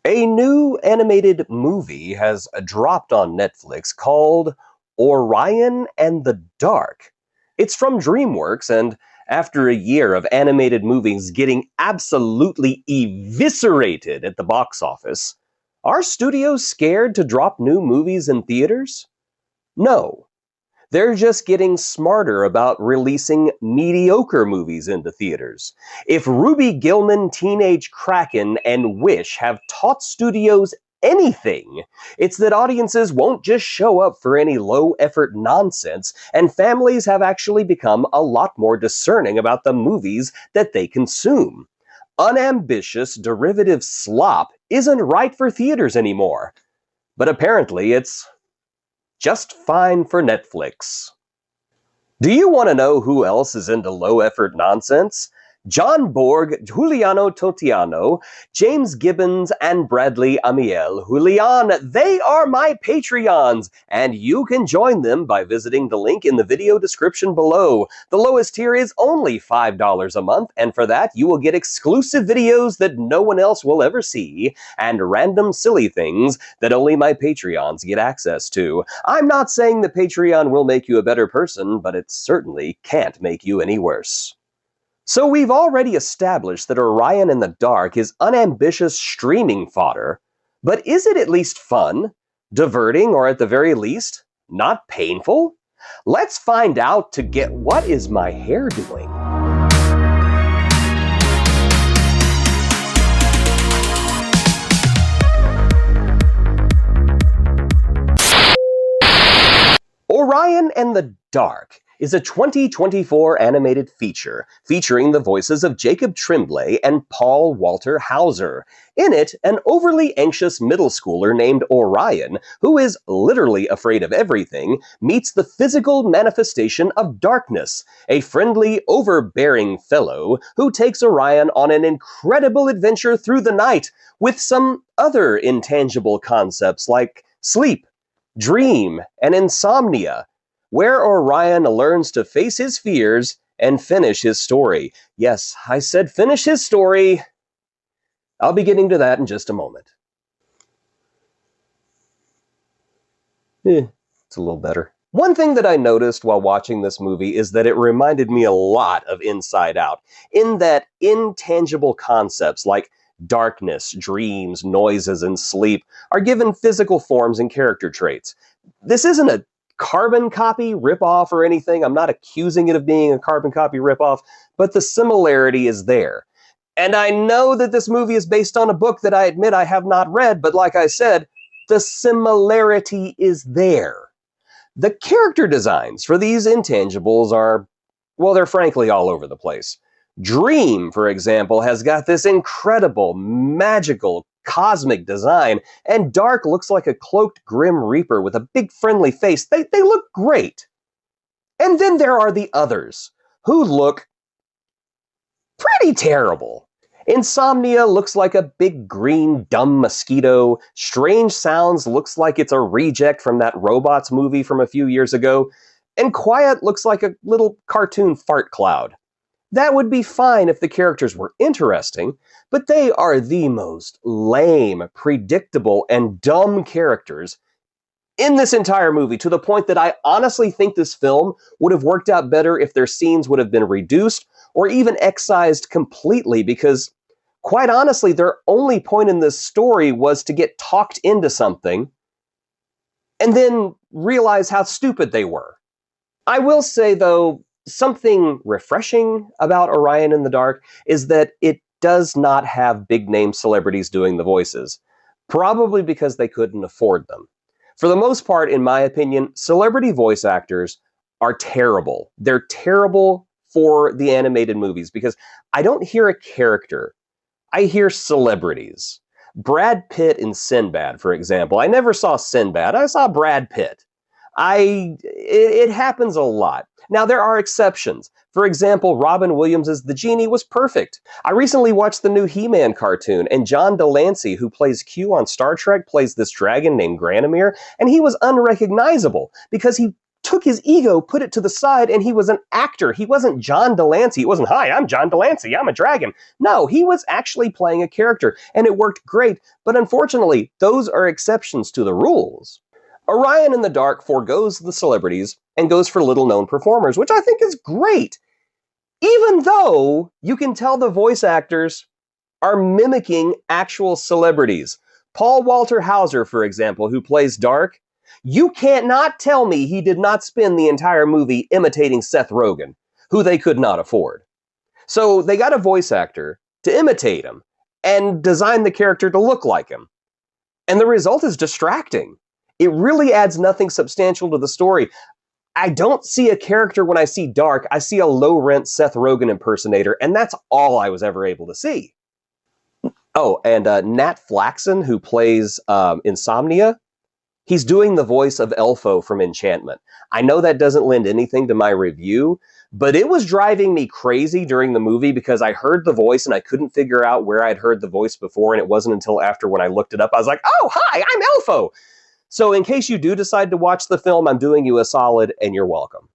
A new animated movie has dropped on Netflix called Orion and the Dark. It's from DreamWorks, and after a year of animated movies getting absolutely eviscerated at the box office, are studios scared to drop new movies in theaters? No. They're just getting smarter about releasing mediocre movies into theaters. If Ruby Gillman, Teenage Kraken, and Wish have taught studios anything, it's that audiences won't just show up for any low-effort nonsense, and families have actually become a lot more discerning about the movies that they consume. Unambitious, derivative slop isn't right for theaters anymore. But apparently it's just fine for Netflix. Do you want to know who else is into low-effort nonsense? John Borg, Juliano Totiano, James Gibbons, and Bradley Amiel. Julian, they are my Patreons, and you can join them by visiting the link in the video description below. The lowest tier is only $5 a month, and for that you will get exclusive videos that no one else will ever see, and random silly things that only my Patreons get access to. I'm not saying that Patreon will make you a better person, but it certainly can't make you any worse. So we've already established that Orion in the Dark is unambitious streaming fodder, but is it at least fun, diverting, or at the very least, not painful? Let's find out to get what is my hair doing. Orion and the Dark is a 2024 animated feature featuring the voices of Jacob Tremblay and Paul Walter Hauser. In it, an overly anxious middle schooler named Orion, who is literally afraid of everything, meets the physical manifestation of darkness, a friendly, overbearing fellow who takes Orion on an incredible adventure through the night with some other intangible concepts like sleep, dream, and insomnia, where Orion learns to face his fears and finish his story. Yes, I said finish his story. I'll be getting to that in just a moment. It's a little better. One thing that I noticed while watching this movie is that it reminded me a lot of Inside Out, in that intangible concepts like darkness, dreams, noises, and sleep are given physical forms and character traits. This isn't a carbon copy ripoff or anything. I'm not accusing it of being a carbon copy ripoff, but the similarity is there. And I know that this movie is based on a book that I admit I have not read, but like I said, the similarity is there. The character designs for these intangibles are, well, they're frankly all over the place. Dream, for example, has got this incredible, magical, cosmic design, and Dark looks like a cloaked Grim Reaper with a big friendly face. They look great. And then there are the others, who look pretty terrible. Insomnia looks like a big green dumb mosquito. Strange Sounds looks like it's a reject from that Robots movie from a few years ago. And Quiet looks like a little cartoon fart cloud. That would be fine if the characters were interesting, but they are the most lame, predictable, and dumb characters in this entire movie, to the point that I honestly think this film would have worked out better if their scenes would have been reduced or even excised completely, because, quite honestly, their only point in this story was to get talked into something and then realize how stupid they were. I will say, though, something refreshing about Orion in the Dark is that it does not have big-name celebrities doing the voices, probably because they couldn't afford them. For the most part, in my opinion, celebrity voice actors are terrible. They're terrible for the animated movies because I don't hear a character. I hear celebrities. Brad Pitt in Sinbad, for example. I never saw Sinbad. I saw Brad Pitt. It happens a lot. Now, there are exceptions. For example, Robin Williams as the genie was perfect. I recently watched the new He-Man cartoon, and John Delancey, who plays Q on Star Trek, plays this dragon named Granomir, and he was unrecognizable because he took his ego, put it to the side, and he was an actor. He wasn't John Delancey. It wasn't, hi, I'm John Delancey, I'm a dragon. No, he was actually playing a character, and it worked great. But unfortunately, those are exceptions to the rules. Orion in the Dark forgoes the celebrities and goes for little-known performers, which I think is great. Even though you can tell the voice actors are mimicking actual celebrities. Paul Walter Hauser, for example, who plays Dark, you can't not tell me he did not spend the entire movie imitating Seth Rogen, who they could not afford. So they got a voice actor to imitate him and design the character to look like him. And the result is distracting. It really adds nothing substantial to the story. I don't see a character when I see Dark. I see a low-rent Seth Rogen impersonator, and that's all I was ever able to see. Oh, and Nat Flaxon, who plays Insomnia, he's doing the voice of Elfo from Enchantment. I know that doesn't lend anything to my review, but it was driving me crazy during the movie because I heard the voice and I couldn't figure out where I'd heard the voice before, and it wasn't until after when I looked it up, I was like, oh, hi, I'm Elfo! So in case you do decide to watch the film, I'm doing you a solid, and you're welcome.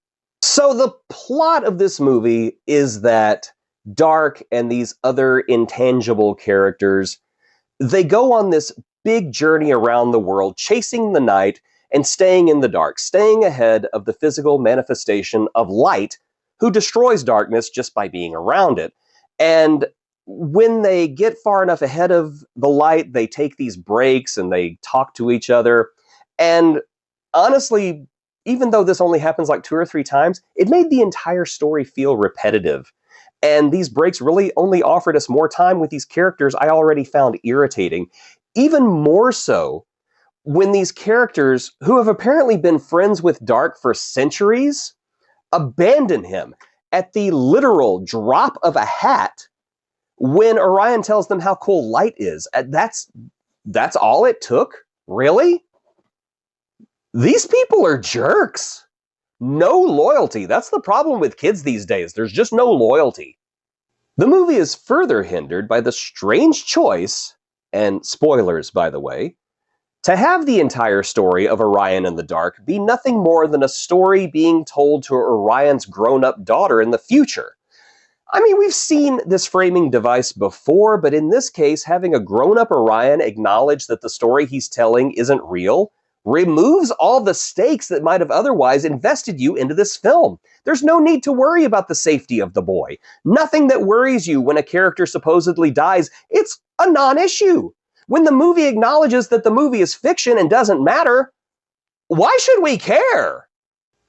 So the plot of this movie is that Dark and these other intangible characters, they go on this big journey around the world, chasing the night and staying in the dark, staying ahead of the physical manifestation of light, who destroys darkness just by being around it. And when they get far enough ahead of the light, they take these breaks and they talk to each other. And honestly, even though this only happens like 2 or 3 times, it made the entire story feel repetitive. And these breaks really only offered us more time with these characters I already found irritating. Even more so when these characters, who have apparently been friends with Dark for centuries, abandon him at the literal drop of a hat when Orion tells them how cool light is. That's all it took? Really? These people are jerks. No loyalty. That's the problem with kids these days. There's just no loyalty. The movie is further hindered by the strange choice, and spoilers, by the way, to have the entire story of Orion in the Dark be nothing more than a story being told to Orion's grown-up daughter in the future. I mean, we've seen this framing device before, but in this case, having a grown-up Orion acknowledge that the story he's telling isn't real removes all the stakes that might have otherwise invested you into this film. There's no need to worry about the safety of the boy. Nothing that worries you when a character supposedly dies. It's a non-issue. When the movie acknowledges that the movie is fiction and doesn't matter, why should we care?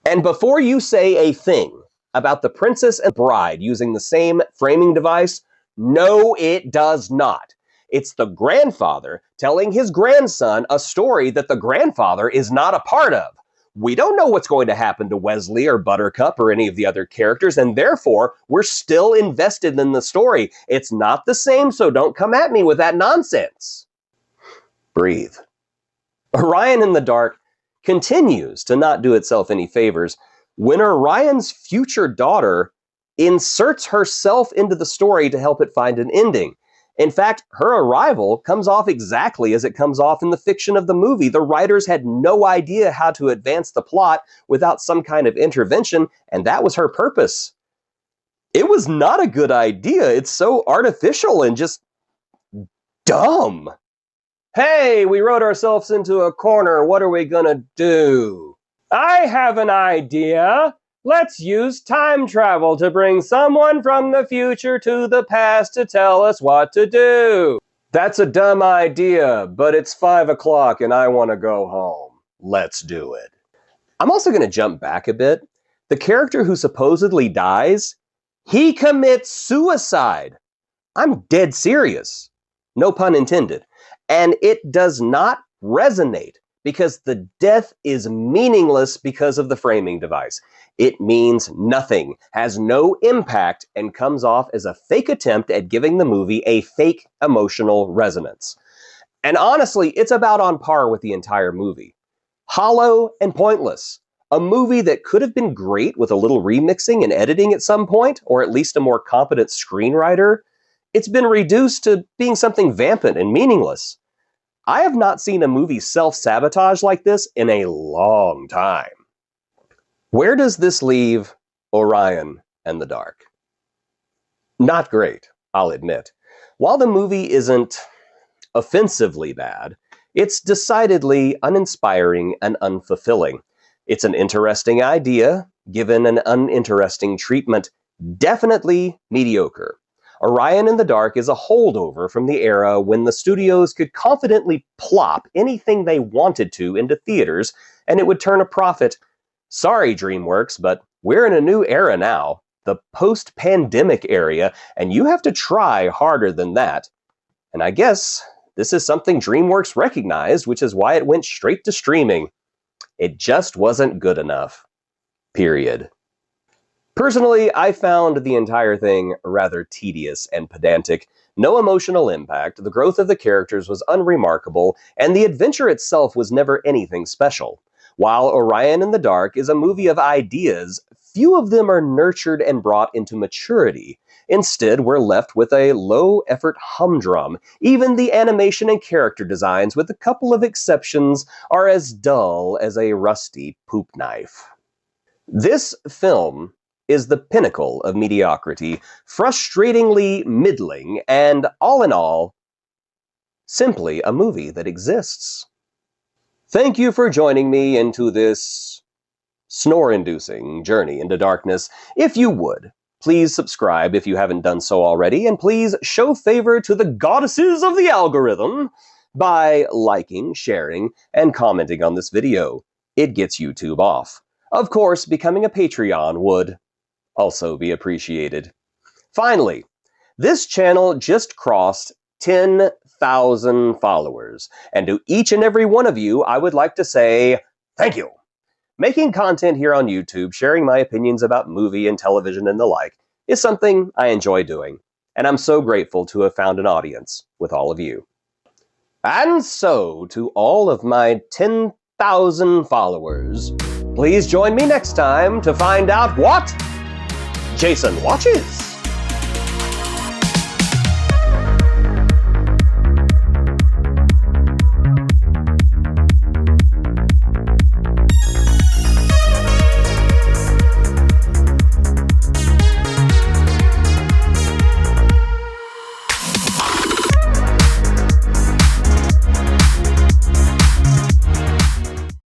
And before you say a thing about the princess and bride using the same framing device, no, it does not. It's the grandfather telling his grandson a story that the grandfather is not a part of. We don't know what's going to happen to Wesley or Buttercup or any of the other characters, and therefore, we're still invested in the story. It's not the same, so don't come at me with that nonsense. Breathe. Orion in the Dark continues to not do itself any favors when Orion's future daughter inserts herself into the story to help it find an ending. In fact, her arrival comes off exactly as it comes off in the fiction of the movie. The writers had no idea how to advance the plot without some kind of intervention, and that was her purpose. It was not a good idea. It's so artificial and just dumb. Hey, we wrote ourselves into a corner. What are we gonna do? I have an idea. Let's use time travel to bring someone from the future to the past to tell us what to do. That's a dumb idea, but it's 5 o'clock and I want to go home. Let's do it. I'm also going to jump back a bit. The character who supposedly dies, he commits suicide. I'm dead serious. No pun intended. And it does not resonate because the death is meaningless because of the framing device. It means nothing, has no impact, and comes off as a fake attempt at giving the movie a fake emotional resonance. And honestly, it's about on par with the entire movie. Hollow and pointless. A movie that could have been great with a little remixing and editing at some point, or at least a more competent screenwriter. It's been reduced to being something vampant and meaningless. I have not seen a movie self-sabotage like this in a long time. Where does this leave Orion and the Dark? Not great, I'll admit. While the movie isn't offensively bad, it's decidedly uninspiring and unfulfilling. It's an interesting idea, given an uninteresting treatment. Definitely mediocre. Orion in the Dark is a holdover from the era when the studios could confidently plop anything they wanted to into theaters and it would turn a profit. Sorry, DreamWorks, but we're in a new era now, the post-pandemic area, and you have to try harder than that. And I guess this is something DreamWorks recognized, which is why it went straight to streaming. It just wasn't good enough. Period. Personally, I found the entire thing rather tedious and pedantic. No emotional impact, the growth of the characters was unremarkable, and the adventure itself was never anything special. While Orion in the Dark is a movie of ideas, few of them are nurtured and brought into maturity. Instead, we're left with a low-effort humdrum. Even the animation and character designs, with a couple of exceptions, are as dull as a rusty poop knife. This film is the pinnacle of mediocrity, frustratingly middling, and all in all, simply a movie that exists. Thank you for joining me into this snore-inducing journey into darkness. If you would, please subscribe if you haven't done so already, and please show favor to the goddesses of the algorithm by liking, sharing, and commenting on this video. It gets YouTube off. Of course, becoming a Patreon would also be appreciated. Finally, this channel just crossed 10,000 followers, and to each and every one of you, I would like to say thank you. Making content here on YouTube, sharing my opinions about movie and television and the like, is something I enjoy doing, and I'm so grateful to have found an audience with all of you. And so, to all of my 10,000 followers, please join me next time to find out what Jason watches.